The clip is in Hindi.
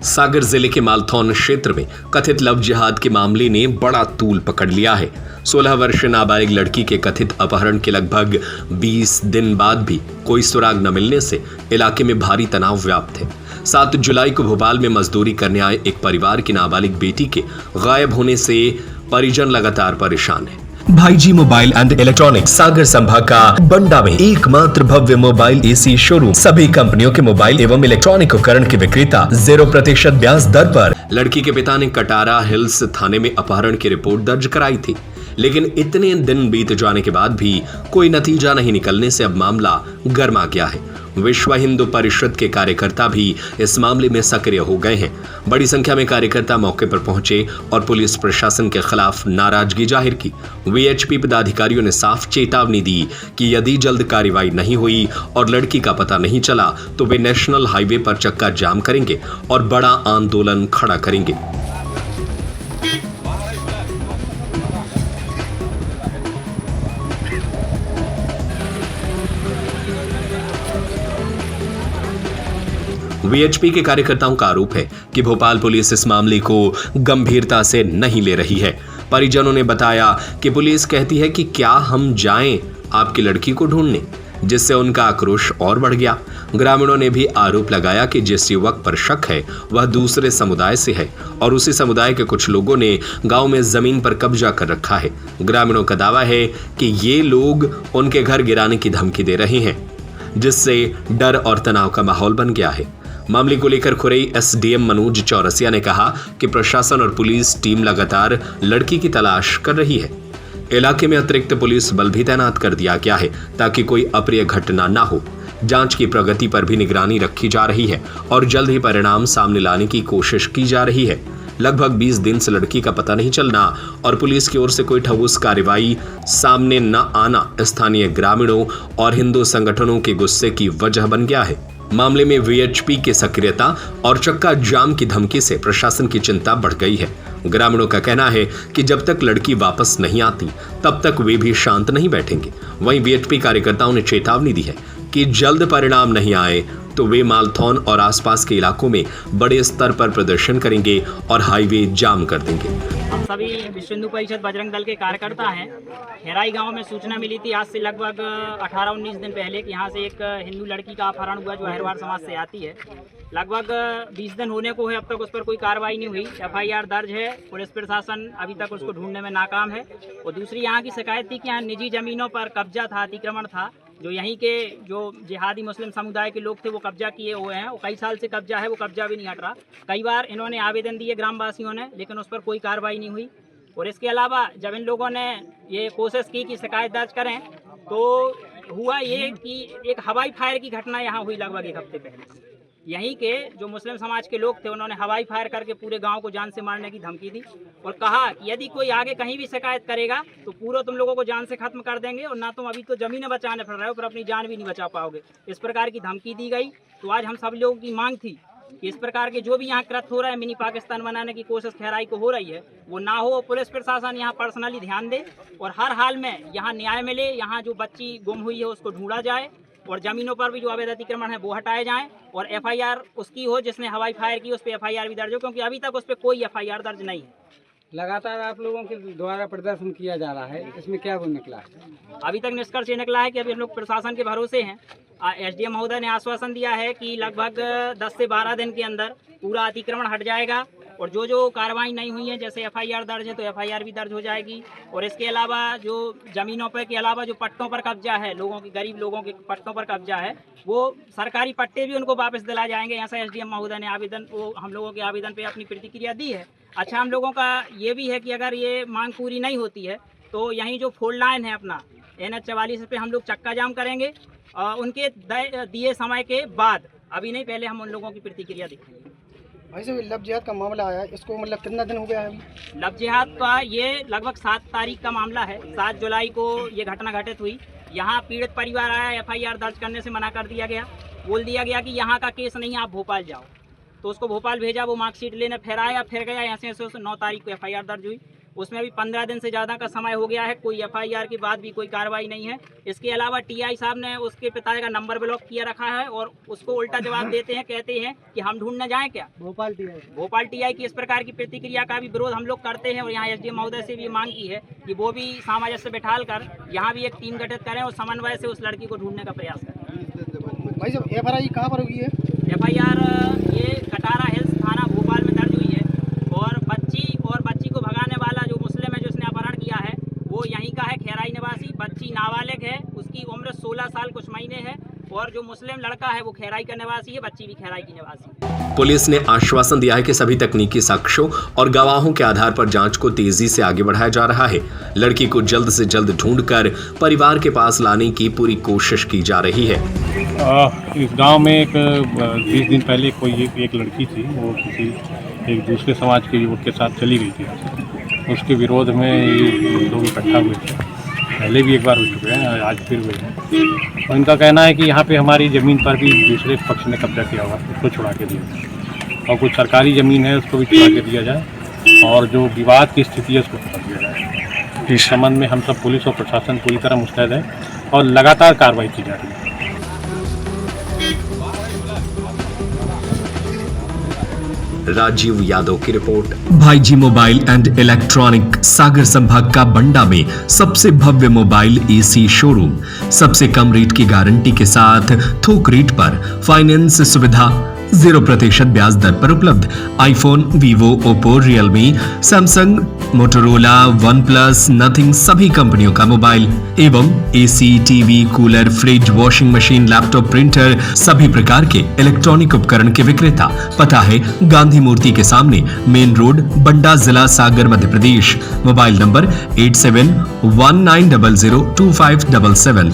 सागर जिले के मालथौन क्षेत्र में कथित लव जिहाद के मामले ने बड़ा तूल पकड़ लिया है। 16 वर्षीय नाबालिग लड़की के कथित अपहरण के लगभग 20 दिन बाद भी कोई सुराग न मिलने से इलाके में भारी तनाव व्याप्त है। 7 जुलाई को भोपाल में मजदूरी करने आए एक परिवार की नाबालिग बेटी के गायब होने से परिजन लगातार परेशान है। भाई जी मोबाइल एंड इलेक्ट्रॉनिक्स सागर संभाग का बंडा में एकमात्र भव्य मोबाइल एसी शोरूम, सभी कंपनियों के मोबाइल एवं इलेक्ट्रॉनिक उपकरण के विक्रेता 0% ब्याज दर पर। लड़की के पिता ने कटारा हिल्स थाने में अपहरण की रिपोर्ट दर्ज कराई थी, लेकिन इतने दिन बीत जाने के बाद भी कोई नतीजा नहीं निकलने से अब मामला गर्मा गया है। विश्व हिंदू परिषद के कार्यकर्ता भी इस मामले में सक्रिय हो गए हैं। बड़ी संख्या में कार्यकर्ता मौके पर पहुंचे और पुलिस प्रशासन के खिलाफ नाराजगी जाहिर की। वीएचपी पदाधिकारियों ने साफ चेतावनी दी कि यदि जल्द कार्रवाई नहीं हुई और लड़की का पता नहीं चला तो वे नेशनल हाईवे पर चक्का जाम करेंगे और बड़ा आंदोलन खड़ा करेंगे। वीएचपी के कार्यकर्ताओं का आरोप है कि भोपाल पुलिस इस मामले को गंभीरता से नहीं ले रही है। परिजनों ने बताया कि पुलिस कहती है कि क्या हम जाएं आपकी लड़की को ढूंढने, जिससे उनका आक्रोश और बढ़ गया। ग्रामीणों ने भी आरोप लगाया कि जिस युवक पर शक है वह दूसरे समुदाय से है और उसी समुदाय के कुछ लोगों ने गांव में जमीन पर कब्जा कर रखा है। ग्रामीणों का दावा है कि ये लोग उनके घर गिराने की धमकी दे रहे हैं, जिससे डर और तनाव का माहौल बन गया है। मामले को लेकर खुरई एसडीएम मनोज चौरसिया ने कहा कि प्रशासन और पुलिस टीम लगातार लड़की की तलाश कर रही है। इलाके में अतिरिक्त पुलिस बल भी तैनात कर दिया गया है ताकि कोई अप्रिय घटना न हो। जांच की प्रगति पर भी निगरानी रखी जा रही है और जल्द ही परिणाम सामने लाने की कोशिश की जा रही है। लगभग 20 दिन से लड़की का पता नहीं चलना और पुलिस की ओर से कोई ठोस कार्रवाई सामने न आना स्थानीय ग्रामीणों और हिंदू संगठनों के गुस्से की वजह बन गया है। मामले में वीएचपी के सक्रियता और चक्का जाम की धमकी से प्रशासन की चिंता बढ़ गई है। ग्रामीणों का कहना है कि जब तक लड़की वापस नहीं आती तब तक वे भी शांत नहीं बैठेंगे। वहीं वीएचपी कार्यकर्ताओं ने चेतावनी दी है कि जल्द परिणाम नहीं आए तो वे मालथौन और आसपास के इलाकों में बड़े स्तर पर प्रदर्शन करेंगे और हाईवे जाम कर देंगे। हम सभी विश्व हिंदू परिषद बजरंग दल के कार्यकर्ता हैं। हेराई गांव में सूचना मिली थी आज से लगभग 18-19 दिन पहले कि यहाँ से एक हिंदू लड़की का अपहरण हुआ जो अहिरवार समाज से आती है। लगभग 20 दिन होने को है, अब तक उस पर कोई कार्रवाई नहीं हुई। एफआईआर दर्ज है, पुलिस प्रशासन अभी तक उसको ढूंढने में नाकाम है। और दूसरी यहाँ की शिकायत थी कि यहाँ निजी जमीनों पर कब्जा था, अतिक्रमण था, जो यहीं के जो जिहादी मुस्लिम समुदाय के लोग थे वो कब्जा किए हुए हैं। वो कई साल से कब्जा है, वो कब्जा भी नहीं हट रहा। कई बार इन्होंने आवेदन दिए ग्रामवासियों ने, लेकिन उस पर कोई कार्रवाई नहीं हुई। और इसके अलावा जब इन लोगों ने ये कोशिश की कि शिकायत दर्ज करें तो हुआ ये कि एक हवाई फायर की घटना यहाँ हुई लगभग 1 हफ्ते पहले। यहीं के जो मुस्लिम समाज के लोग थे उन्होंने हवाई फायर करके पूरे गांव को जान से मारने की धमकी दी और कहा कि यदि कोई आगे कहीं भी शिकायत करेगा तो पूरा तुम लोगों को जान से खत्म कर देंगे और ना तुम अभी तो जमीनें बचाने फिर रहे हो पर अपनी जान भी नहीं बचा पाओगे। इस प्रकार की धमकी दी गई। तो आज हम सब लोगों की मांग थी कि इस प्रकार के जो भी यहाँ कृत्य हो रहा है, मिनी पाकिस्तान बनाने की कोशिश खैराई को हो रही है, वो ना हो। पुलिस प्रशासन यहाँ पर्सनली ध्यान दे और हर हाल में यहाँ न्याय मिले। यहाँ जो बच्ची गुम हुई है उसको ढूंढा जाए और जमीनों पर भी जो अवैध अतिक्रमण है वो हटाए जाएं और एफआईआर उसकी हो जिसने हवाई फायर की, उस पर एफआईआर भी दर्ज हो, क्योंकि अभी तक उस पर कोई एफआईआर दर्ज नहीं है। लगातार आप लोगों के द्वारा प्रदर्शन किया जा रहा है, इसमें क्या वो निकला है? अभी तक निष्कर्ष ये निकला है कि अभी हम लोग प्रशासन के भरोसे हैं। एसडीएम महोदय ने आश्वासन दिया है कि लगभग 10 से 12 दिन के अंदर पूरा अतिक्रमण हट जाएगा और जो जो कार्रवाई नहीं हुई है, जैसे एफआईआर दर्ज है तो एफआईआर भी दर्ज हो जाएगी। और इसके अलावा जो जमीनों पर के अलावा जो पट्टों पर कब्जा है, लोगों की, गरीब लोगों के पट्टों पर कब्जा है, वो सरकारी पट्टे भी उनको वापस दिलाए जाएंगे। ऐसा एसडीएम महोदय ने आवेदन, वो हम लोगों के आवेदन पे अपनी प्रतिक्रिया दी है। अच्छा, हम लोगों का ये भी है कि अगर ये मांग पूरी नहीं होती है तो यहीं जो फोल्ड लाइन है अपना NH 44 पे हम लोग चक्का जाम करेंगे उनके दिए समय के बाद, अभी नहीं, पहले हम उन लोगों की प्रतिक्रिया दिखाएंगे। भाई साहब, लव जिहाद का मामला आया, इसको मतलब कितना दिन हो गया है? लव जिहाद का ये लगभग 7 तारीख का मामला है। 7 जुलाई को ये घटना घटित हुई। यहाँ पीड़ित परिवार आया, एफआईआर दर्ज करने से मना कर दिया गया। बोल दिया गया कि यहाँ का केस नहीं है, आप भोपाल जाओ। तो उसको भोपाल भेजा, वो मार्कशीट लेने फिर आया, फिर गया। ऐसे 9 तारीख को एफआईआर दर्ज हुई। उसमें अभी 15 दिन से ज़्यादा का समय हो गया है, कोई FIR के बाद भी कोई कार्रवाई नहीं है। इसके अलावा TI साहब ने उसके पिता का नंबर ब्लॉक किया रखा है और उसको उल्टा जवाब देते हैं, कहते हैं कि हम ढूंढने जाएं क्या। भोपाल TI की इस प्रकार की प्रतिक्रिया का भी विरोध हम लोग करते हैं और यहाँ SDM महोदय से भी मांग की है कि वो भी सामंजस्य बैठाल कर यहाँ भी एक टीम गठित करें और समन्वय से उस लड़की को ढूंढने का प्रयास करें। भाई साहब FIR कहाँ पर हुई है? FIR ये कटारा हिल्स थाना भोपाल में दर्ज हुई है और बच्ची को भगाने वाला जो मुस्लिम है, जो इसने अपहरण किया है, वो यहीं का है, खैराई निवासी। बच्ची नाबालिग है, उसकी उम्र 16 साल कुछ महीने है और जो मुस्लिम लड़का है वो खैराई का निवासी है, बच्ची भी खैराई की निवासी है। पुलिस ने आश्वासन दिया है कि सभी तकनीकी साक्ष्यों और गवाहों के आधार पर जांच को तेजी से आगे बढ़ाया जा रहा है। लड़की को जल्द से जल्द ढूंढकर परिवार के पास लाने की पूरी कोशिश की जा रही है। इस गांव में 20 दिन पहले कोई एक लड़की थी, वो किसी एक दूसरे समाज के युवक के साथ चली गई थी। उसके विरोध में ये लोग इकट्ठा हुए थे, पहले भी एक बार हो चुके हैं, आज फिर हुए हैं। और इनका कहना है कि यहाँ पे हमारी ज़मीन पर भी दूसरे पक्ष ने कब्जा किया हुआ, उसको छुड़ा के दिया और कुछ सरकारी ज़मीन है उसको भी छुड़ा के दिया जाए और जो विवाद की स्थिति है उसको हटा दिया जाए। इस संबंध में हम सब पुलिस और प्रशासन पूरी तरह मुस्तैद है और लगातार कार्रवाई की जा रही है। राजीव यादव की रिपोर्ट। भाईजी मोबाइल एंड इलेक्ट्रॉनिक सागर संभाग का बंडा में सबसे भव्य मोबाइल AC शोरूम, सबसे कम रेट की गारंटी के साथ थोक रेट पर फाइनेंस सुविधा, 0% ब्याज दर पर उपलब्ध iPhone, Vivo, Oppo, Realme, Samsung, Motorola, OnePlus, nothing सभी कंपनियों का मोबाइल एवं AC, TV, cooler, fridge, washing machine, laptop, printer सभी प्रकार के इलेक्ट्रॉनिक उपकरण के विक्रेता। पता है गांधी मूर्ति के सामने, मेन रोड, बंडा, जिला सागर, मध्य प्रदेश। Mobile number 8719002577।